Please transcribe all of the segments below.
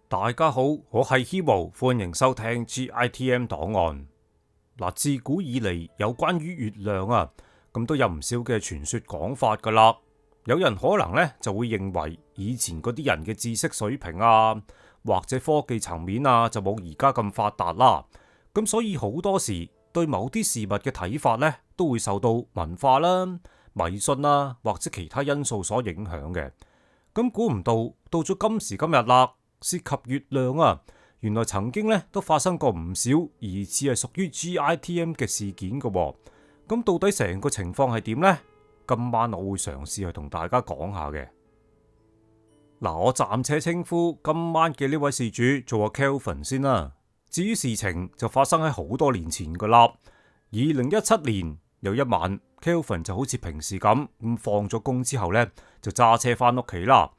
大家好，我係 Hero，歡迎收聽 GITM 檔案。自古以嚟有關於月亮咁都有唔少嘅傳說講法噶啦。有人可能呢就會認為以前嗰啲人嘅知識水平或者科技層面就冇而家咁發達啦。咁所以好多時對某啲事物嘅睇法呢，都會受到文化啦、迷信或者其他因素所影響嘅。咁估唔到咗今時今日啦，涉及月亮原來曾經呢都發生過唔少疑似係屬於 GITM 嘅事件嘅。咁到底成個情況係點呢？今晚我會嘗試去同大家講下嘅。我暫且稱呼今晚嘅呢位事主做阿 Kelvin 先啦。至於事情就發生喺好多年前噶啦。2017年有一晚， Kelvin 就好似平時咁放咗工之後呢，就揸車翻屋企啦。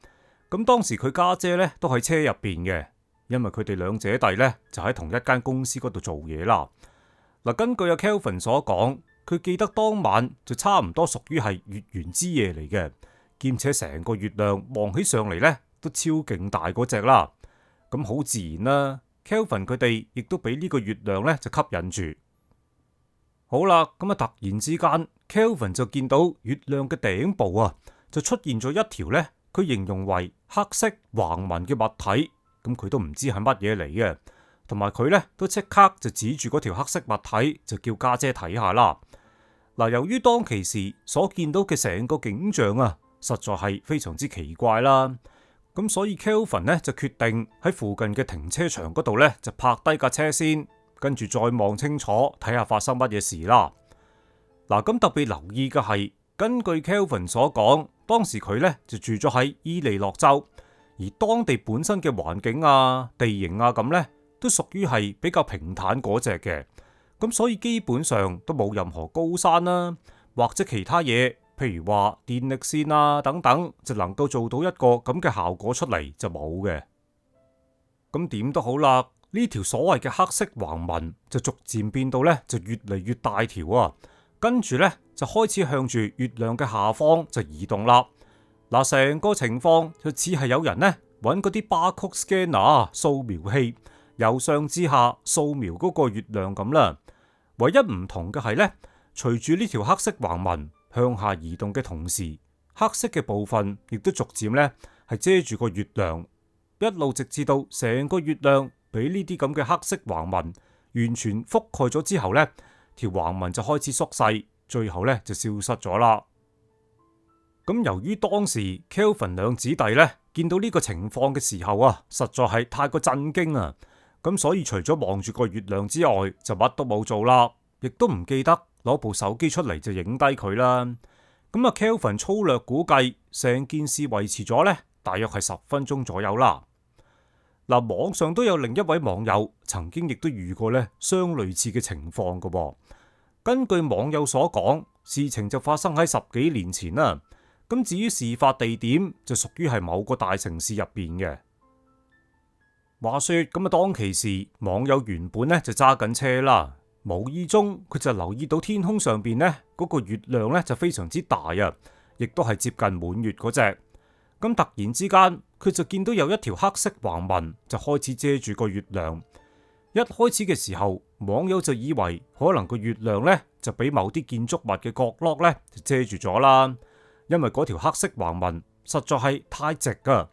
咁當時佢家姐呢都喺車入邊嘅，因為佢哋兩姐弟呢就喺同一間公司嗰度做嘢啦。根據阿 Kelvin 所講，佢記得當晚就差唔多屬於係月圓之夜嚟嘅，兼且成個月亮望起上嚟呢都超勁大嗰隻啦。咁好自然啦，Kelvin 佢哋亦都俾呢個月亮呢就吸引住。好啦，咁突然之間 Kelvin 就見到月亮嘅頂部就出現咗一條呢，佢形容為黑色橫紋嘅物體。咁佢都唔知係乜嘢嚟嘅，同埋佢呢都即刻就指住嗰條黑色物體，就叫家姐睇下啦。由於當其時所見到嘅成個景象實在係非常之奇怪啦。咁所以 Kelvin 呢就決定喺附近嘅停車場嗰度呢就泊低架車先，跟住再望清楚睇下發生乜嘢事啦。咁特別留意嘅係，根據 Kelvin 所講，當時佢呢就住咗喺伊利諾州，而當地本身嘅環境地形咁呢都屬於係比較平坦嗰隻嘅。咁所以基本上都冇任何高山或者其他嘢，譬如話電力線等等，就能夠做到一個咁嘅效果出嚟，就冇嘅。咁點都好啦，呢條所謂嘅黑色橫紋就逐漸變到呢就越嚟越大條跟住呢就開始向住月亮嘅下方就移動啦。成個情況就似係有人呢揾嗰啲 barcode scanner 掃描器，由上至下掃描嗰個月亮咁啦。唯一唔同嘅係呢，隨住呢條黑色橫紋向下移動嘅同時，黑色嘅部分亦都逐漸呢係遮住個月亮，一路直至到成個月亮俾呢啲咁嘅黑色橫紋完全覆蓋咗之後呢，條橫紋就開始縮細，最後呢就消失咗啦。咁由於當時 Kelvin 兩姊弟呢見到呢個情況嘅時候實在係太過震驚咁所以除咗望住個月亮之外，就乜都冇做啦，亦都唔記得攞部手機出嚟就影低佢啦。咁Kelvin 粗略估計，成件事維持咗呢大約係10分鐘左右啦。網上都有另一位網友曾經亦都遇過呢相類似嘅情況噶。根據網友所講，事情就發生喺10幾年前啦。咁至於事發地點就屬於係某個大城市入邊嘅。話說咁當其時網友原本呢就揸緊車啦，無意中佢就留意到天空上邊呢嗰個月亮呢就非常之大亦都係接近滿月嗰隻。咁突然之間佢就見到有一條黑色橫紋就開始遮住個月亮。一開始嘅時候，網友就以為可能個月亮呢就俾某啲建築物嘅角落呢就遮住咗啦，因為嗰條黑色橫紋實在係太直噶。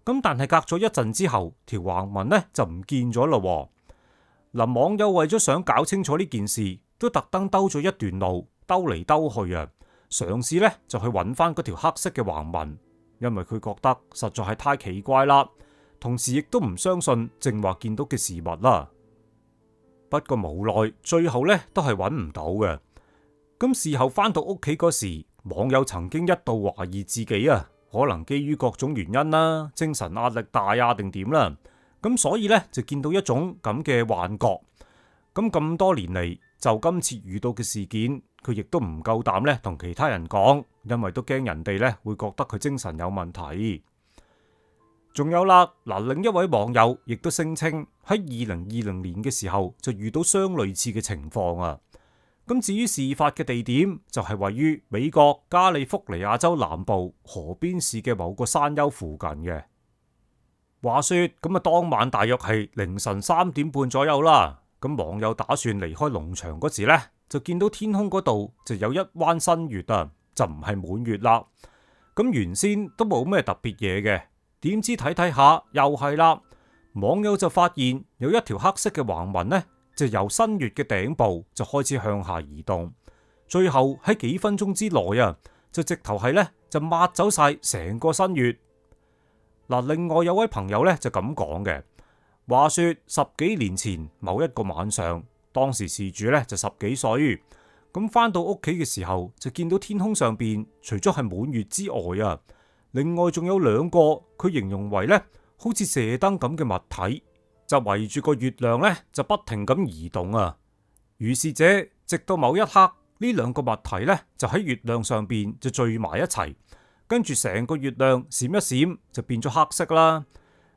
咁但係隔咗一陣之後，條橫紋呢就唔見咗咯。網友為咗想搞清楚呢件事，都特登兜咗一段路，兜嚟兜去嘗試呢就去揾翻嗰條黑色嘅橫紋，因為佢覺得實在係太奇怪啦，同時亦都唔相信正話見到嘅事物啦。不過無奈最後呢都係揾唔到嘅。咁事後翻到屋企嗰時，網友曾經一度懷疑自己可能基於各種原因啦，精神壓力大定點啦，咁所以呢，就見到一種咁嘅幻覺。咁多年嚟，就今次遇到嘅事件，佢亦都唔夠膽呢同其他人講，因為都驚人哋呢會覺得佢精神有問題。仲有啦，另一位網友亦都聲稱喺2020年嘅時候就遇到相類似嘅情況咁至於事發嘅地點就係位於美國加利福尼亞州南部河邊市嘅某個山丘附近嘅。話說咁啊，當晚大約係凌晨3點半左右啦。咁網友打算離開農場嗰時呢，就見到天空嗰度就有一彎新月啊，就唔係滿月啦。咁原先都冇咩特別嘢嘅，點知睇睇下又係啦。網友就發現有一條黑色嘅橫紋呢，就由新月嘅頂部就開始向下移動，最後喺幾分鐘之內啊，就直頭係呢，就抹走晒成個新月。嗱，另外有位朋友呢，就咁講嘅，話說10幾年前某一個晚上，當時事主呢，就10幾歲，咁翻到屋企嘅時候就見到天空上邊除咗係滿月之外啊，另外仲有2個佢形容為呢，好似射燈咁嘅物體，就圍住個月亮呢，就不停咁移動啊。於是者直到某一刻，呢2個物體呢，就喺月亮上邊就聚埋一齊。跟住成個月亮閃一閃就變咗黑色啦，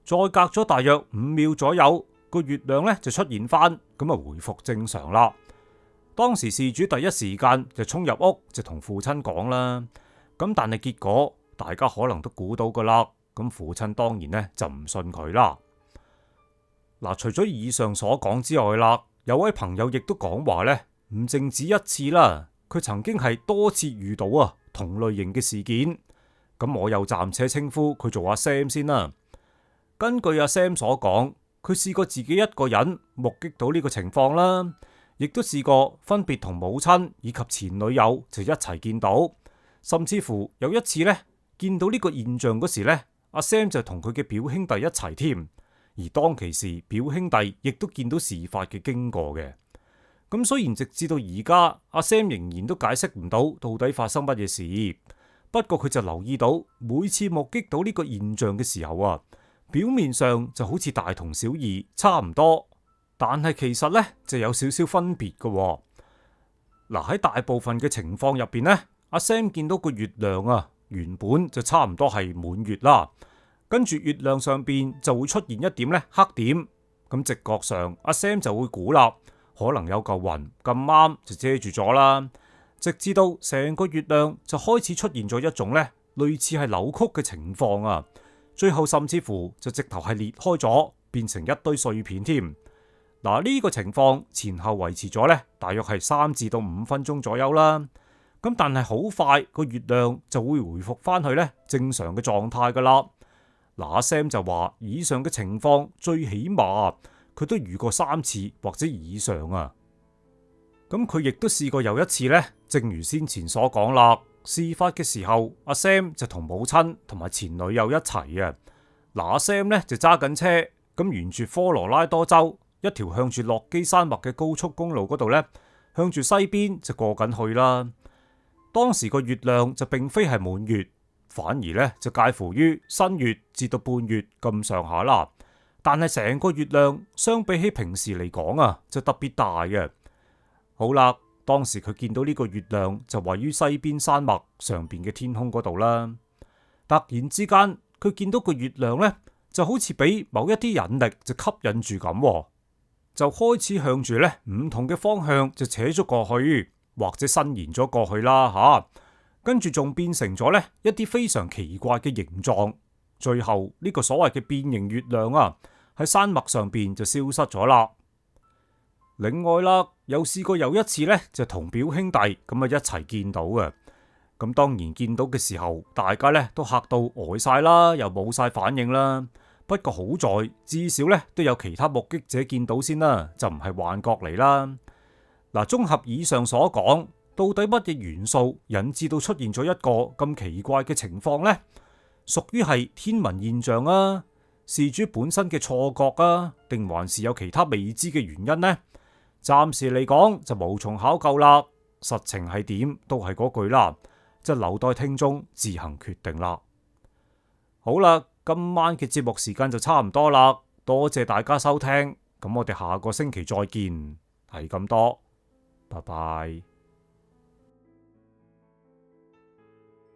再隔咗大約5秒左右，個月亮咧就出現翻，咁啊回復正常啦。當時事主第一時間就衝入屋就同父親講啦，咁但係結果大家可能都估到噶啦，咁父親當然咧就唔信佢啦。嗱，除咗以上所講之外啦，有位朋友亦都講話咧，唔淨止一次啦，佢曾經係多次遇到啊同類型嘅事件。咁我又暫且稱呼佢做阿 Sam 先啦。根據阿 Sam 所講，佢試過自己一個人目擊到呢個情況啦，亦都試過分別同母親以及前女友就一齊見到，甚至乎有一次呢，見到呢個現象嗰時呢，阿 Sam 就同佢嘅表兄弟一齊添，而當其時表兄弟亦都見到事發嘅經過嘅。咁雖然直至到而家，阿 Sam 仍然都解釋唔到底發生乜嘢事。不過佢就留意到，每次目擊到呢個現象嘅時候啊，表面上就好似大同小異，差唔多，但係其實呢就有少少分別嘅。嗱，喺大部分嘅情況入邊呢，阿 Sam 見到個月亮啊，原本就差唔多係滿月啦，跟住月亮上邊就會出現一點呢黑點，咁直覺上阿 Sam 就會估啦，可能有嚿雲咁啱就遮住咗啦。直至到成個月亮就開始出現咗一種咧類似係扭曲嘅情況啊，最後甚至乎就直頭係裂開咗，變成一堆碎片添。嗱，呢個情況前後維持咗咧大約係3至到5分鐘左右啦。咁但係好快個月亮就會回復翻去咧正常嘅狀態噶啦。嗱，阿 Sam 就話以上嘅情況最起碼佢都遇過3次或者以上啊。咁佢亦都試過有一次呢，正如先前所講啦，事發嘅時候，阿 Sam 就同母親同埋前女友一齊啊。嗱，阿 Sam 呢就揸緊車，咁沿住科羅拉多州一條向住落基山脈嘅高速公路嗰度呢，向住西邊就過緊去啦。當時個月亮就並非係滿月，反而呢就介乎於新月至到半月咁上下啦。但係成個月亮相比起平時嚟講啊，就特別大嘅。好啦，當時佢見到呢個月亮就位於西邊山脈上邊嘅天空嗰度啦。突然之間，佢見到個月亮呢，就好似俾某一啲引力就吸引住咁，就開始向住呢唔同嘅方向就扯咗過去，或者伸延咗過去啦吓。跟住仲變成咗呢一啲非常奇怪嘅形狀。最後呢個所謂嘅變形月亮啊，喺山脈上邊就消失咗啦。另外啦，又試過有一次呢，就同表兄弟咁啊一齊見到嘅。咁當然見到嘅時候，大家呢都嚇到呆晒啦，又冇晒反應啦。不過好在至少呢都有其他目擊者見到先啦，就唔係幻覺嚟啦。嗱，綜合以上所講，到底乜嘢元素引致到出現咗一個咁奇怪嘅情況呢？屬於係天文現象啊，事主本身嘅錯覺啊，定還是有其他未知嘅原因呢？暫時嚟講就無從考究啦，實情係點都係嗰句啦，即係留待聽眾自行決定啦。好啦，今晚嘅節目時間就差唔多啦，多謝大家收聽，咁我哋下個星期再見，係咁多，拜拜。